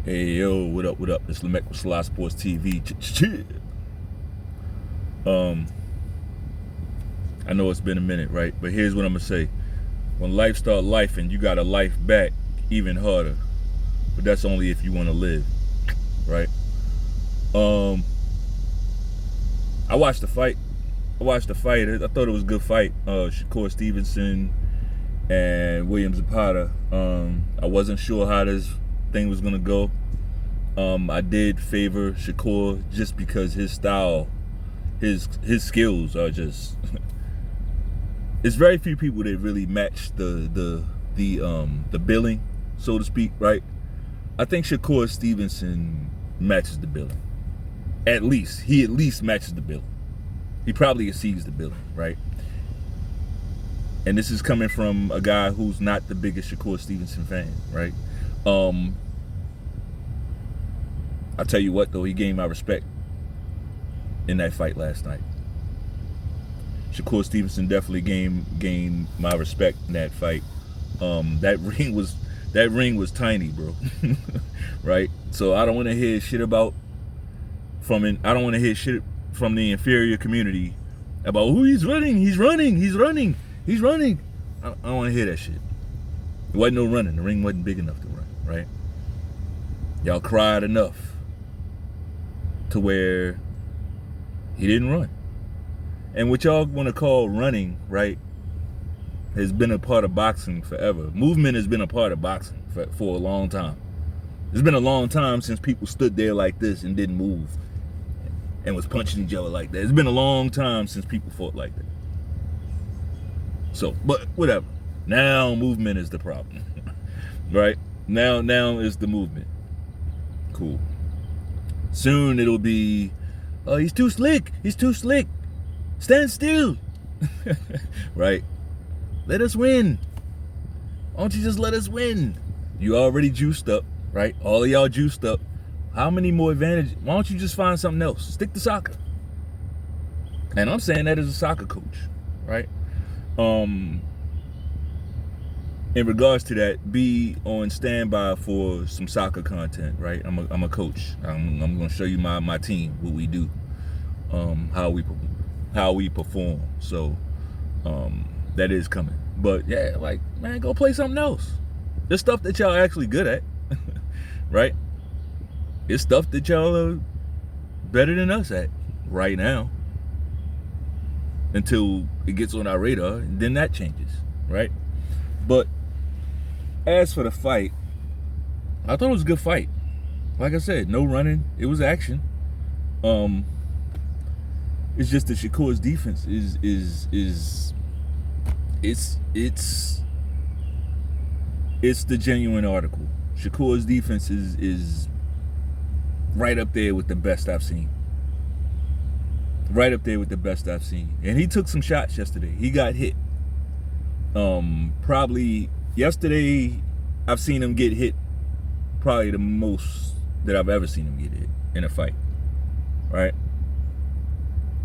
Hey yo, what up? What up? It's Lemek with Sly Sports TV. I know it's been a minute, right? But here's what I'm gonna say: when life start life, and you got a life back, even harder. But that's only if you want to live, right? I watched the fight. I thought it was a good fight. Shakur Stevenson and William Zepeda. I wasn't sure how this thing was gonna go. I did favor Shakur just because his style, his skills are just. It's very few people that really match the billing, so to speak, right? I think Shakur Stevenson matches the billing. He at least matches the billing. He probably exceeds the billing, right? And this is coming from a guy who's not the biggest Shakur Stevenson fan, right? I tell you what, though, he gained my respect in that fight last night. Shakur Stevenson definitely gained my respect in that fight. That ring was tiny, bro. Right? So I don't want to hear shit from the inferior community about who he's running. I don't want to hear that shit. There wasn't no running. The ring wasn't big enough to run, right? Y'all cried enough to where he didn't run. And what y'all want to call running, right, has been a part of boxing forever. Movement has been a part of boxing for a long time. It's been a long time since people stood there like this and didn't move and was punching each other like that. It's been a long time since people fought like that. So, but whatever. Now movement is the problem, right? Now is the movement. Cool. Soon it'll be, oh, he's too slick. Stand still. Right? Let us win. Why don't you just let us win? You already juiced up, right? All of y'all juiced up. How many more advantages? Why don't you just find something else? Stick to soccer. And I'm saying that as a soccer coach, right? In regards to that, be on standby for some soccer content, right? I'm a coach. I'm gonna show you my team, what we do, how we perform. So that is coming. But yeah, like, man, go play something else. There's stuff that y'all actually good at, right? It's stuff that y'all are better than us at right now. Until it gets on our radar, and then that changes, right? But as for the fight, I thought it was a good fight. Like I said, no running. It was action. It's just that Shakur's defense it's the genuine article. Shakur's defense is right up there with the best I've seen. Right up there with the best I've seen. And he took some shots yesterday. He got hit. Probably yesterday I've seen him get hit probably the most that I've ever seen him get hit in a fight. Right?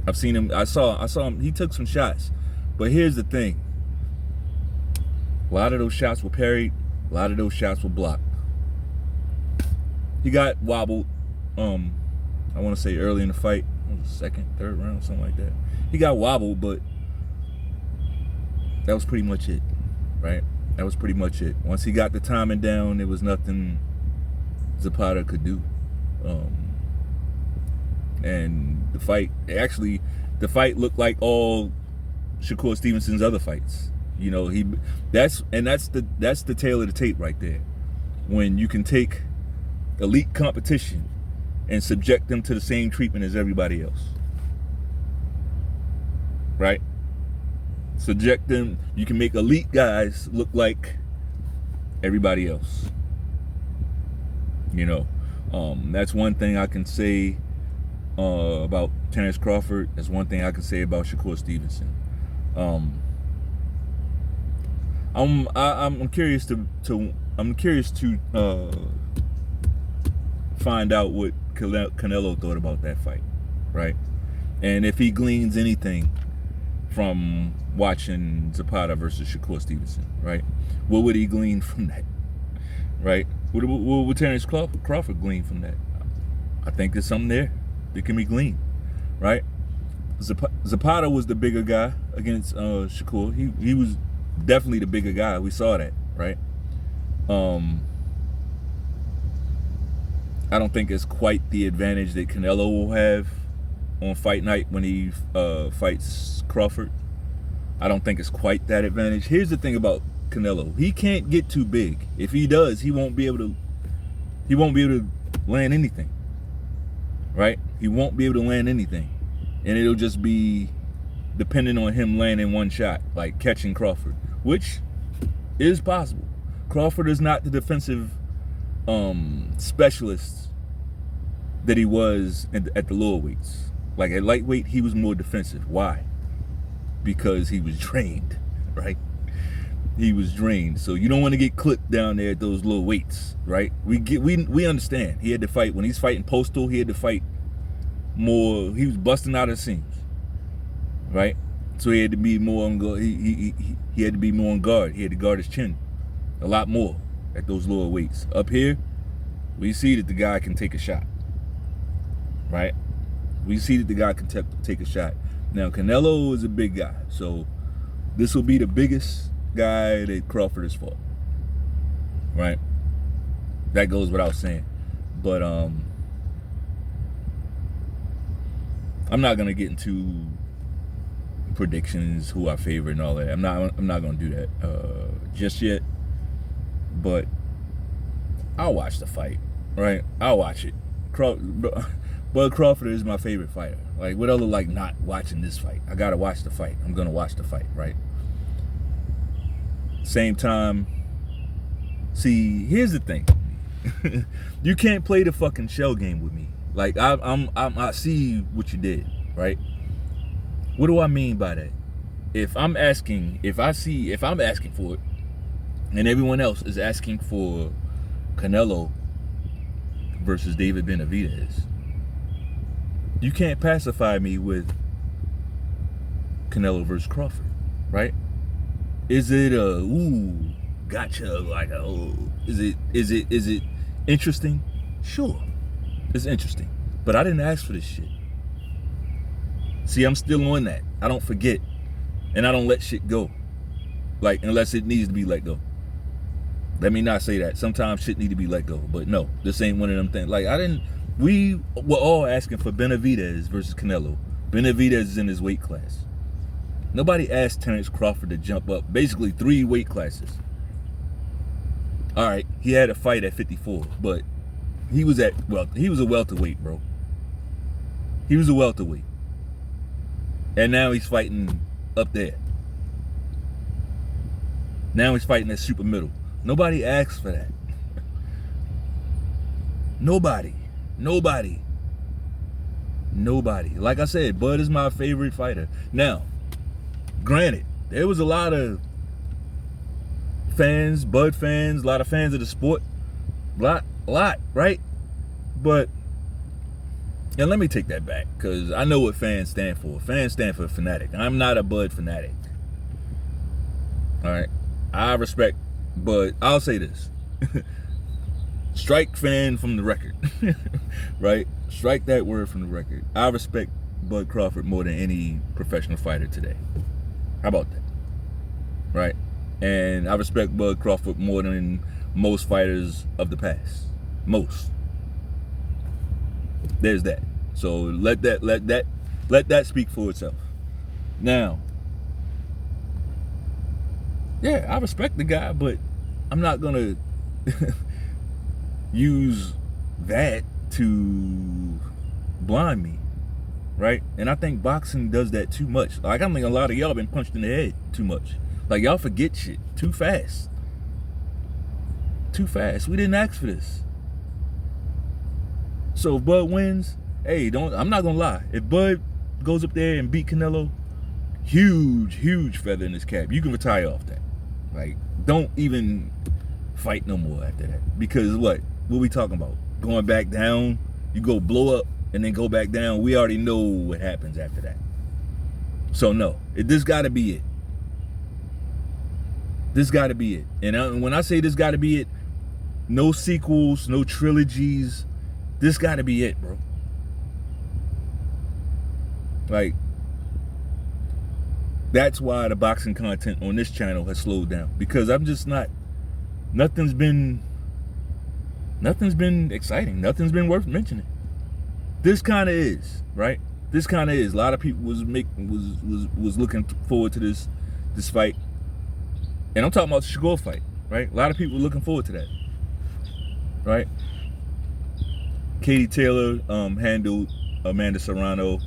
I saw him, he took some shots. But here's the thing. A lot of those shots were parried, a lot of those shots were blocked. He got wobbled, I want to say early in the fight. Second, third round, something like that. He got wobbled, but that was pretty much it, right? That was pretty much it. Once he got the timing down, there was nothing Zepeda could do. And the fight looked like all Shakur Stevenson's other fights. You know, that's the tail of the tape right there. When you can take elite competition and subject them to the same treatment as everybody else. Right? Subject them, you can make elite guys look like everybody else. You know, that's one thing I can say about Terrence Crawford. That's one thing I can say about Shakur Stevenson. I'm curious to find out what Canelo thought about that fight, right? And if he gleans anything from watching Zepeda versus Shakur Stevenson, right? What would he glean from that, right? What will Terrence Crawford glean from that? I think there's something there that can be gleaned, right? Zepeda was the bigger guy against Shakur. He was definitely the bigger guy. We saw that, right? I don't think it's quite the advantage that Canelo will have on fight night when he fights Crawford. I don't think it's quite that advantage. Here's the thing about Canelo: he can't get too big. If he does, he won't be able to land anything, right? He won't be able to land anything, and it'll just be dependent on him landing one shot, like catching Crawford, which is possible. Crawford is not the defensive specialist that he was at the lower weights. Like at lightweight, he was more defensive. Why? Because he was drained, right? He was drained. So you don't want to get clipped down there at those low weights, right? We understand. He had to fight when he's fighting postal. He had to fight more. He was busting out his seams, right? So he had to be more on guard. He had to be more on guard. He had to guard his chin a lot more at those lower weights. Up here, we see that the guy can take a shot, right? We see that the guy can take a shot. Now, Canelo is a big guy, so this will be the biggest guy that Crawford has fought, right? That goes without saying. But I'm not gonna get into predictions, who I favor and all that. I'm not gonna do that just yet. But I'll watch the fight, right? I'll watch it. Bud Crawford is my favorite fighter. Like, what other like not watching this fight? I gotta watch the fight. I'm gonna watch the fight, right? Same time, see, here's the thing. You can't play the fucking shell game with me. Like, I see what you did, right? What do I mean by that? If I'm asking for it, and everyone else is asking for Canelo versus David Benavidez, you can't pacify me with Canelo versus Crawford, right? Is it a ooh gotcha, like a oh? Is it interesting? Sure, it's interesting, but I didn't ask for this shit. See, I'm still on that. I don't forget, and I don't let shit go, like unless it needs to be let go. Let me not say that. Sometimes shit need to be let go, but no, this ain't one of them things. Like we were all asking for Benavidez versus Canelo. Benavidez is in his weight class. Nobody asked Terrence Crawford to jump up basically 3 weight classes. All right, he had a fight at 54, but he was a welterweight, bro. He was a welterweight. And now he's fighting up there. Now he's fighting at super middle. Nobody asked for that. Nobody. Like I said, Bud is my favorite fighter. Now, granted, there was a lot of fans, Bud fans, a lot of fans of the sport. A lot, right? But, and let me take that back, because I know what fans stand for. Fans stand for fanatic. I'm not a Bud fanatic. All right? I respect Bud. I'll say this. Strike fan from the record. Right? Strike that word from the record. I respect Bud Crawford more than any professional fighter today. How about that? Right? And I respect Bud Crawford more than most fighters of the past. Most. There's that. So let that speak for itself. Now, yeah, I respect the guy, but I'm not gonna use that to blind me, right? And I think boxing does that too much. Like, I think a lot of y'all been punched in the head too much. Like, y'all forget shit too fast. Too fast. We didn't ask for this. So if Bud wins, hey, I'm not gonna lie. If Bud goes up there and beat Canelo, huge feather in his cap. You can retire off that. Like, don't even fight no more after that. Because what we talking about? Going back down, you go blow up and then go back down. We already know what happens after that. So no, this gotta be it. This gotta be it. And when I say this gotta be it, No sequels, no trilogies. This got to be it, bro. Like, that's why the boxing content on this channel has slowed down, because I'm just not, nothing's been exciting. Nothing's been worth mentioning. This kind of is, right? This kind of is. A lot of people was looking forward to this fight. And I'm talking about the Shakur fight, right? A lot of people were looking forward to that, right? Katie Taylor handled Amanda Serrano.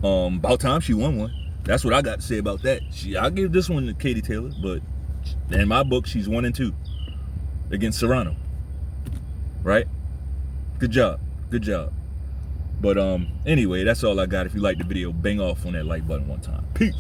About time she won one. That's what I got to say about that. I give this one to Katie Taylor, but in my book, she's 1-2 against Serrano. Right? Good job. Good job. But anyway, that's all I got. If you liked the video, bang off on that like button one time. Peace.